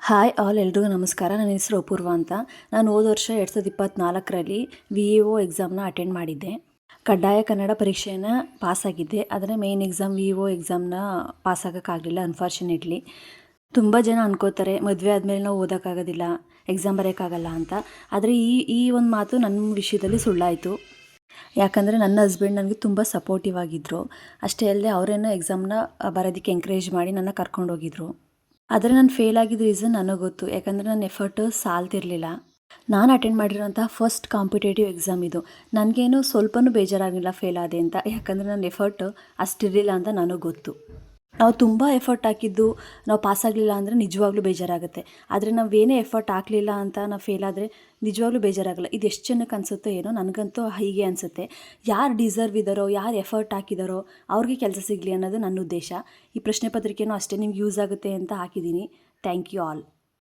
Hi all, ಎಲ್ರಿಗೂ ನಮಸ್ಕಾರ. ನನ್ನ ಹೆಸರು ಅಪೂರ್ವ ಅಂತ. ನಾನು ಹೋದ ವರ್ಷ 2024ರಲ್ಲಿ VEO ಎಕ್ಸಾಮ್ನ ಅಟೆಂಡ್ ಮಾಡಿದ್ದೆ. ಕಡ್ಡಾಯ ಕನ್ನಡ ಪರೀಕ್ಷೆಯನ್ನು ಪಾಸಾಗಿದ್ದೆ. ಆದರೆ ಮೇನ್ ಎಕ್ಸಾಮ್ VEO ಎಕ್ಸಾಮ್ನ ಪಾಸಾಗೋಕ್ಕಾಗಲಿಲ್ಲ ಅನ್ಫಾರ್ಚುನೇಟ್ಲಿ. ತುಂಬ ಜನ ಅನ್ಕೋತಾರೆ ಮದುವೆ ಆದಮೇಲೆ ನಾವು ಓದೋಕ್ಕಾಗೋದಿಲ್ಲ, ಎಕ್ಸಾಮ್ ಬರೆಯೋಕ್ಕಾಗಲ್ಲ ಅಂತ. ಆದರೆ ಈ ಒಂದು ಮಾತು ನನ್ನ ವಿಷಯದಲ್ಲಿ ಸುಳ್ಳಾಯಿತು. ಯಾಕಂದರೆ ನನ್ನ ಹಸ್ಬೆಂಡ್ ನನಗೆ ತುಂಬ ಸಪೋರ್ಟಿವ್ ಆಗಿದ್ದರು. ಅಷ್ಟೇ ಅಲ್ಲದೆ ಅವರೇನೋ ಎಕ್ಸಾಮ್ನ ಬರೋದಕ್ಕೆ ಎಂಕರೇಜ್ ಮಾಡಿ ನನ್ನ ಕರ್ಕೊಂಡೋಗಿದ್ರು. ಆದರೆ ನಾನು ಫೇಲ್ ಆಗಿದ್ದ ರೀಸನ್ ನನಗೆ ಗೊತ್ತು. ಯಾಕಂದರೆ ನನ್ನ ಎಫರ್ಟು ಸಾಲ್ತಿರಲಿಲ್ಲ. ನಾನು ಅಟೆಂಡ್ ಮಾಡಿರೋಂಥ ಫಸ್ಟ್ ಕಾಂಪಿಟೇಟಿವ್ ಎಕ್ಸಾಮ್ ಇದು. ನನಗೇನು ಸ್ವಲ್ಪನೂ ಬೇಜಾರಾಗಿಲ್ಲ ಫೇಲ್ ಆದೆ ಅಂತ. ಯಾಕಂದರೆ ನನ್ನ ಎಫರ್ಟು ಅಷ್ಟಿರಲಿಲ್ಲ ಅಂತ ನನಗೆ ಗೊತ್ತು. ನಾವು ತುಂಬ ಎಫರ್ಟ್ ಹಾಕಿದ್ದು ನಾವು ಪಾಸಾಗಲಿಲ್ಲ ಅಂದರೆ ನಿಜವಾಗ್ಲೂ ಬೇಜಾರಾಗುತ್ತೆ. ಆದರೆ ನಾವೇನೇ ಎಫರ್ಟ್ ಹಾಕಲಿಲ್ಲ ಅಂತ ನಾವು ಫೇಲ್ ಆದರೆ ನಿಜವಾಗ್ಲೂ ಬೇಜಾರಾಗಲ್ಲ. ಇದು ಎಷ್ಟು ಜನಕ್ಕೆ ಅನಿಸುತ್ತೋ ಏನೋ, ನನಗಂತೂ ಹೀಗೆ ಅನಿಸುತ್ತೆ. ಯಾರು ಡಿಸರ್ವ್ ಇದ್ದಾರೋ, ಯಾರು ಎಫರ್ಟ್ ಹಾಕಿದಾರೋ ಅವ್ರಿಗೆ ಕೆಲಸ ಸಿಗಲಿ ಅನ್ನೋದು ನನ್ನ ಉದ್ದೇಶ. ಈ ಪ್ರಶ್ನೆ ಪತ್ರಿಕೆನೂ ಅಷ್ಟೇ ನಿಮ್ಗೆ ಯೂಸ್ ಆಗುತ್ತೆ ಅಂತ ಹಾಕಿದ್ದೀನಿ. Thank you all.